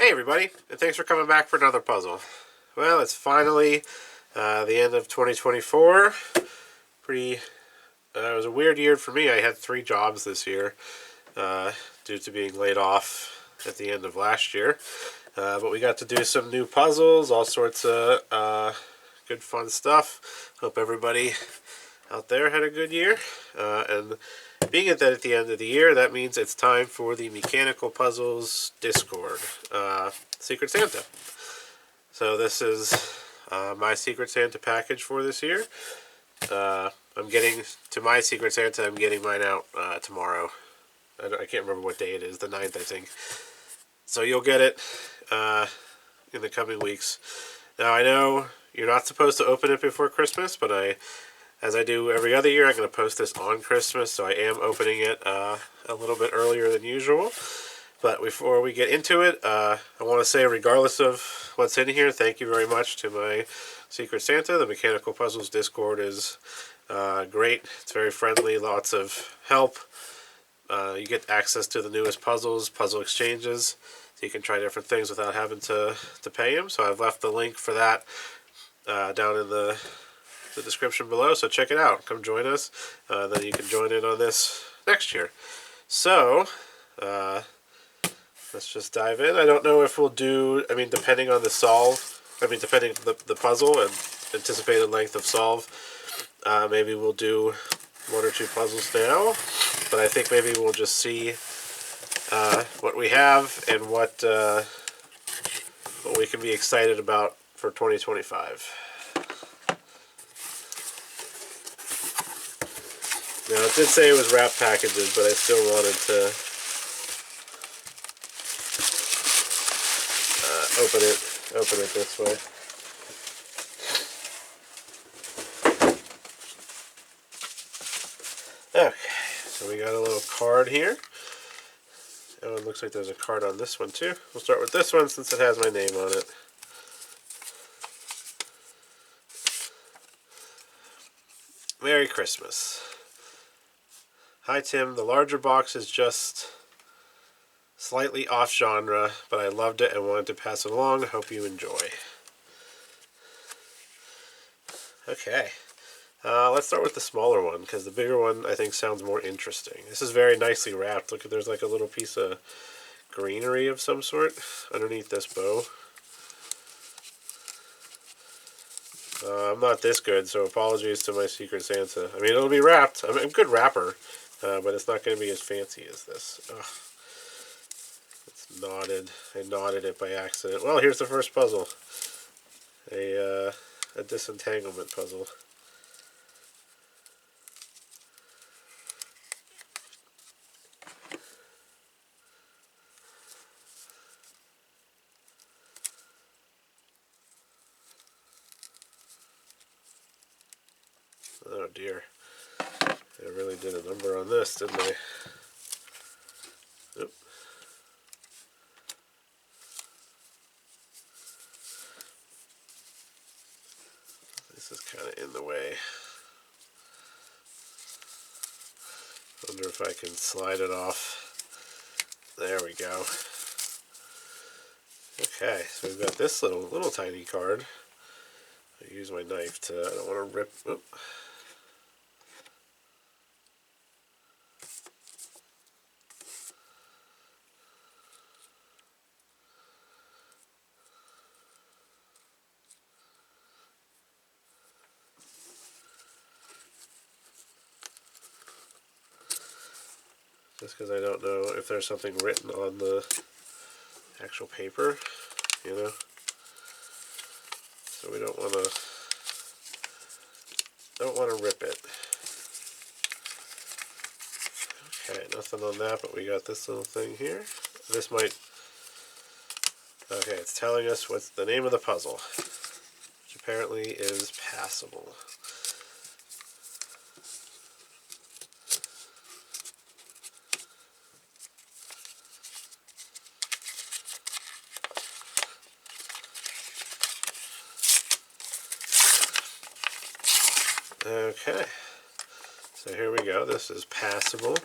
Hey everybody, and thanks for coming back for another puzzle. Well, it's finally the end of 2024. It was a weird year for me. I had 3 jobs this year due to being laid off at the end of last year. But we got to do some new puzzles, all sorts of good fun stuff. Hope everybody out there had a good year. And being at the end of the year, that means it's time for the Mechanical Puzzles Discord, Secret Santa. So this is my Secret Santa package for this year. I'm getting to my Secret Santa. I'm getting mine out tomorrow. I can't remember what day it is. The 9th, I think. So you'll get it in the coming weeks. Now I know you're not supposed to open it before Christmas, but as I do every other year, I'm going to post this on Christmas, so I am opening it a little bit earlier than usual. But before we get into it, I want to say, regardless of what's in here, thank you very much to my Secret Santa. The Mechanical Puzzles Discord is great. It's very friendly, lots of help. You get access to the newest puzzles, puzzle exchanges, so you can try different things without having to pay them. So I've left the link for that down in the description below, so check it out. Come join us. Then you can join in on this next year. So let's just dive in. I don't know if we'll do, depending on the depending on the puzzle and anticipated length of solve, maybe we'll do 1 or 2 puzzles now, but I think maybe we'll just see what we have and what we can be excited about for 2025. Now, it did say it was wrapped packages, but I still wanted to open it this way. Okay, so we got a little card here. Oh, it looks like there's a card on this one too. We'll start with this one since it has my name on it. Merry Christmas. Hi Tim, the larger box is just slightly off genre, but I loved it and wanted to pass it along. I hope you enjoy. Okay, let's start with the smaller one, because the bigger one I think sounds more interesting. This is very nicely wrapped. Look, there's like a little piece of greenery of some sort underneath this bow. I'm not this good, so apologies to my Secret Santa. I mean, it'll be wrapped. I'm a good wrapper, but it's not going to be as fancy as this. Ugh. It's knotted. I knotted it by accident. Well, here's the first puzzle. A disentanglement puzzle. Oh dear. I really did a number on this, didn't I? Oop. This is kind of in the way. Wonder if I can slide it off. There we go. Okay, so we've got this little tiny card. I use my knife to, I don't want to rip. Oop. Just because I don't know if there's something written on the actual paper, you know. So we don't want to rip it. Okay, nothing on that, but we got this little thing here. This might. Okay, it's telling us what's the name of the puzzle, which apparently is passable. Okay, so here we go. This is passable.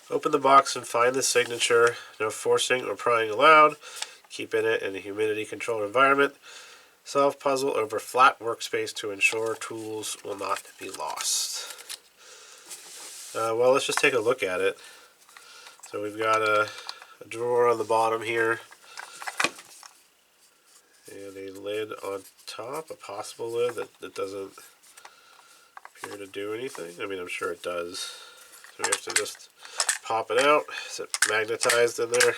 Open the box and find the signature. No forcing or prying allowed. keeping it in a humidity-controlled environment. Solve puzzle over flat workspace to ensure tools will not be lost. Well, let's just take a look at it. So we've got a drawer on the bottom here, and a lid on top, a possible lid that doesn't appear to do anything. I mean, I'm sure it does. So we have to just pop it out. Is it magnetized in there?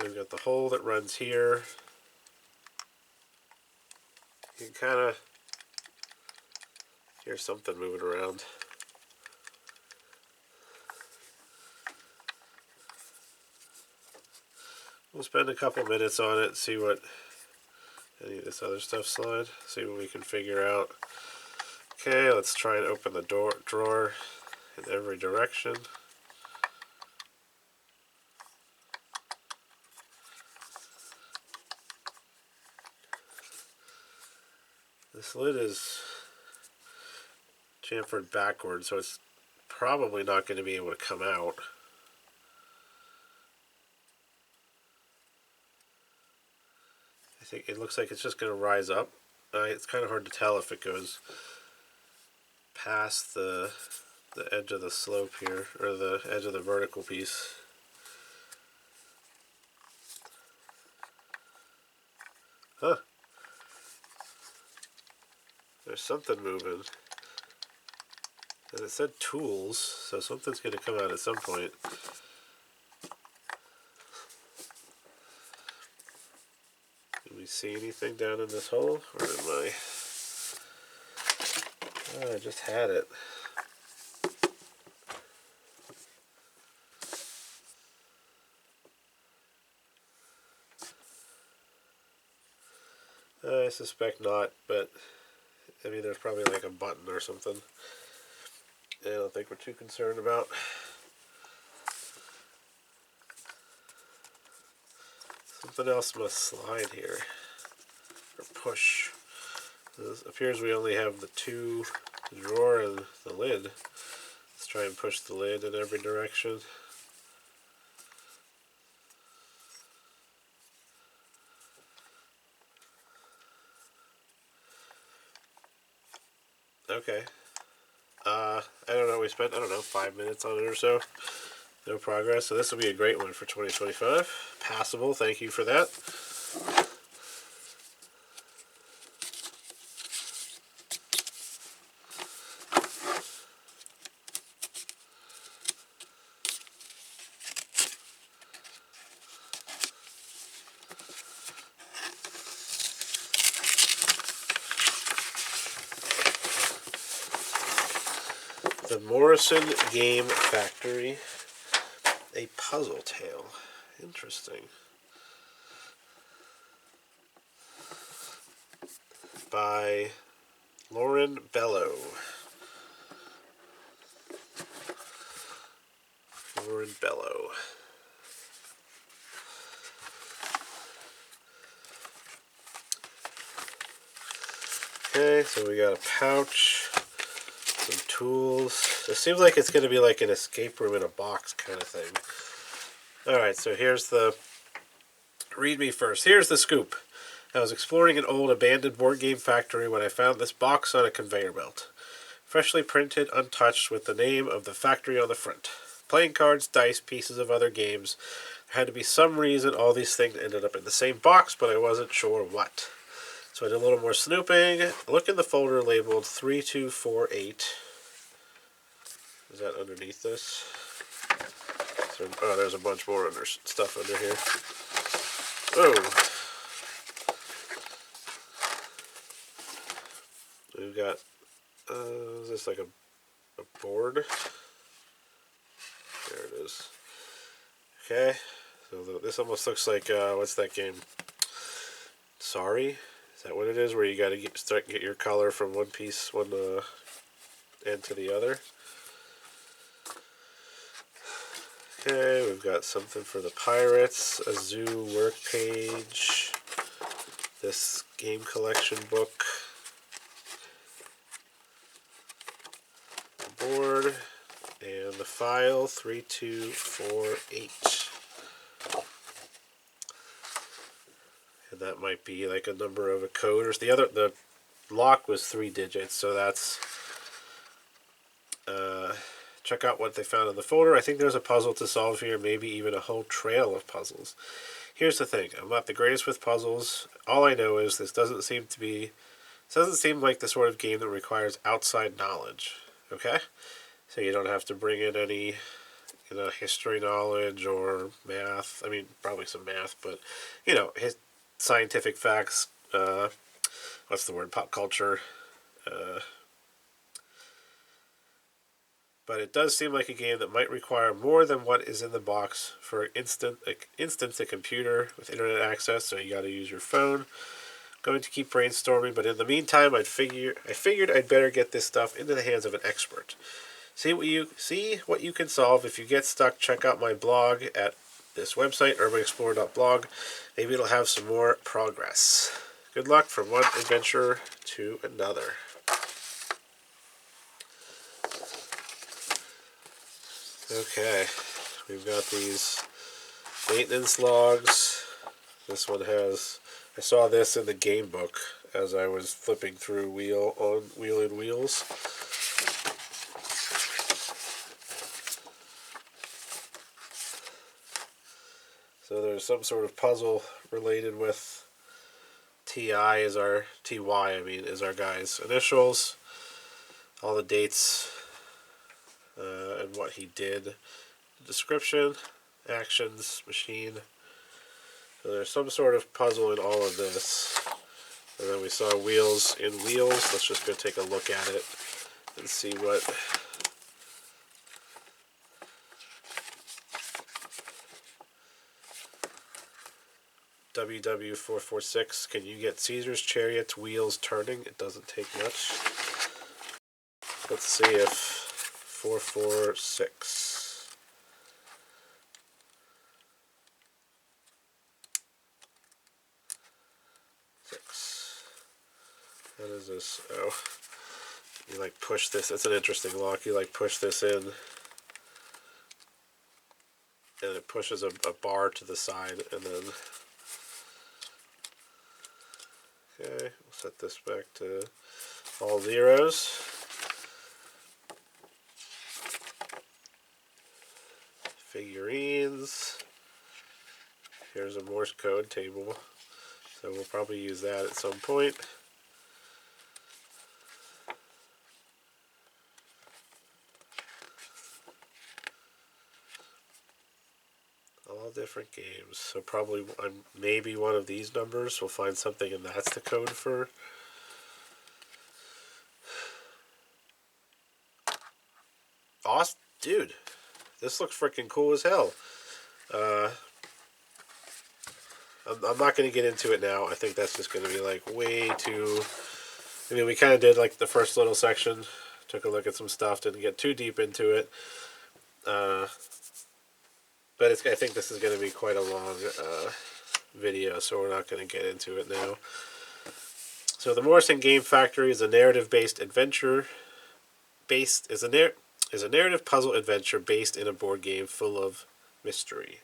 We've got the hole that runs here. You can kind of hear something moving around. We'll spend a couple minutes on it, see what any of this other stuff slide, see what we can figure out. Okay, let's try and open the drawer in every direction. This lid is chamfered backwards, so it's probably not going to be able to come out. I think it looks like it's just going to rise up. It's kind of hard to tell if it goes past the edge of the slope here, or the edge of the vertical piece. Huh. There's something moving. And it said tools, so something's going to come out at some point. Can we see anything down in this hole? Or am I? Oh, I just had it. I suspect not, but I mean, there's probably like a button or something. I don't think we're too concerned about. Something else must slide here, or push. It appears we only have the drawer and the lid. Let's try and push the lid in every direction. Okay. I don't know, we spent, 5 minutes on it or so. No progress, so this will be a great one for 2025. Passable, thank you for that. The Morrison Game Factory, a puzzle tale. Interesting. By Lauren Bellow. Lauren Bellow. Okay, so we got a pouch. Some tools. It seems like it's going to be like an escape room in a box kind of thing. Alright, so here's the... Read me first. Here's the scoop. I was exploring an old abandoned board game factory when I found this box on a conveyor belt. Freshly printed, untouched, with the name of the factory on the front. Playing cards, dice, pieces of other games. There had to be some reason all these things ended up in the same box, but I wasn't sure what. So I did a little more snooping. Look in the folder labeled 3248. Is that underneath this? So, oh, there's a bunch more stuff under here. Oh. We've got, is this like a board? There it is. Okay. So this almost looks like, what's that game? Sorry? Is that what it is? Where you got to get your color from one piece, one end to the other. Okay, we've got something for the pirates, a zoo work page, this game collection book, the board, and the file 3248. that might be like a number of a code. Or the lock was 3 digits, so that's... check out what they found in the folder. I think there's a puzzle to solve here, maybe even a whole trail of puzzles. Here's the thing. I'm not the greatest with puzzles. All I know is this doesn't seem like the sort of game that requires outside knowledge. Okay? So you don't have to bring in any, history knowledge or math. I mean, probably some math, but, scientific facts, what's the word, pop culture, but it does seem like a game that might require more than what is in the box. For instance, a computer with internet access, so you got to use your phone. Going to keep brainstorming, but in the meantime, I figured I'd better get this stuff into the hands of an expert. See what you can solve. If you get stuck, check out my blog at this website, urbanexplorer.blog. Maybe it'll have some more progress. Good luck from one adventurer to another. Okay, we've got these maintenance logs. This one has... I saw this in the game book as I was flipping through Wheel and Wheels. So there's some sort of puzzle related with TY is our guy's initials. All the dates and what he did. Description, actions, machine. So there's some sort of puzzle in all of this. And then we saw Wheels in Wheels. Let's just go take a look at it and see what... WW446, can you get Caesar's Chariot's wheels turning? It doesn't take much. Let's see if 446. What is this? Oh, you like push this. It's an interesting lock. You like push this in, and it pushes a bar to the side, and then... Okay, we'll set this back to all zeros. Figurines. Here's a Morse code table, so we'll probably use that at some point. All different games, so probably maybe one of these numbers we'll find something, and that's the code for... Awesome, dude, this looks freaking cool as hell. I'm not going to get into it now. I think that's just going to be like way too... I mean, we kind of did like the first little section, took a look at some stuff, didn't get too deep into it. But I think this is going to be quite a long video, so we're not going to get into it now. So the Morrison Game Factory is a narrative-based adventure. Is a narrative puzzle adventure based in a board game full of mystery.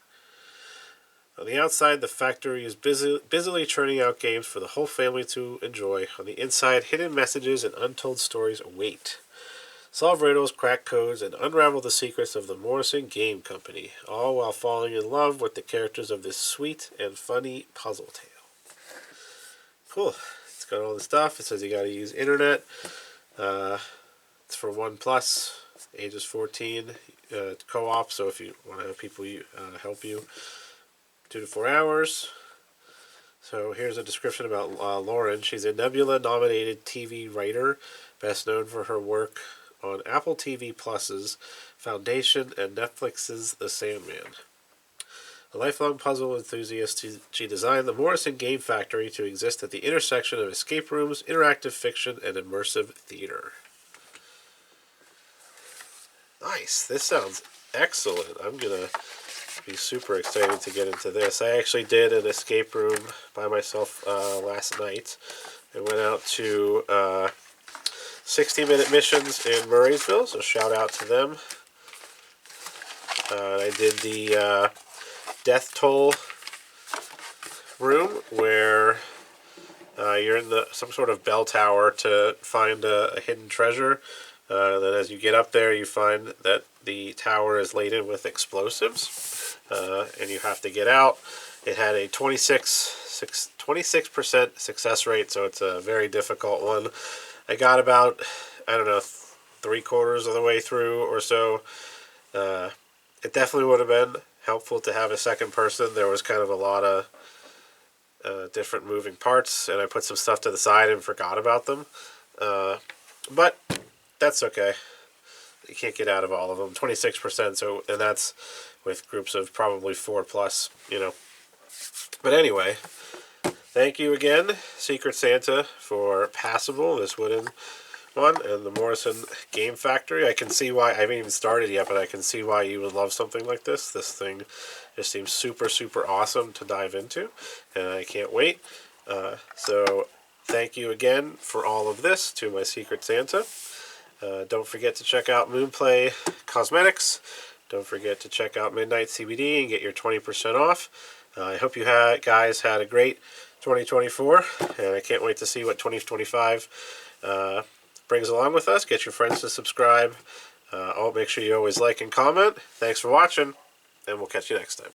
On the outside, the factory is busily churning out games for the whole family to enjoy. On the inside, hidden messages and untold stories await. Solve riddles, crack codes, and unravel the secrets of the Morrison Game Company, all while falling in love with the characters of this sweet and funny puzzle tale. Cool. It's got all the stuff. It says you got to use internet. It's for 1+, ages 14. Co-op, so if you want to have people help you, 2 to 4 hours. So here's a description about Lauren. She's a Nebula-nominated TV writer, best known for her work on Apple TV Plus's Foundation and Netflix's The Sandman. A lifelong puzzle enthusiast, she designed the Morrison Game Factory to exist at the intersection of escape rooms, interactive fiction, and immersive theater. Nice. This sounds excellent. I'm going to be super excited to get into this. I actually did an escape room by myself last night. I went out to 60-minute missions in Murraysville, so shout out to them. I did the Death Toll room where you're in some sort of bell tower to find a hidden treasure. Then as you get up there, you find that the tower is laden with explosives, and you have to get out. It had a 26% success rate, so it's a very difficult one. I got about, I don't know, 3/4 of the way through or so. It definitely would have been helpful to have a second person. There was kind of a lot of different moving parts, and I put some stuff to the side and forgot about them. But that's okay. You can't get out of all of them. 26%, so, and that's with groups of probably 4+, you know. But anyway, thank you again, Secret Santa, for Passable, this wooden one, and the Morrison Game Factory. I can see why, I haven't even started yet, but I can see why you would love something like this. This thing just seems super, super awesome to dive into, and I can't wait. So thank you again for all of this to my Secret Santa. Don't forget to check out Moonplay Cosmetics. Don't forget to check out Midnight CBD and get your 20% off. I hope you guys had a great 2024, and I can't wait to see what 2025 brings along with us. Get your friends to subscribe. Make sure you always like and comment. Thanks for watching, and we'll catch you next time.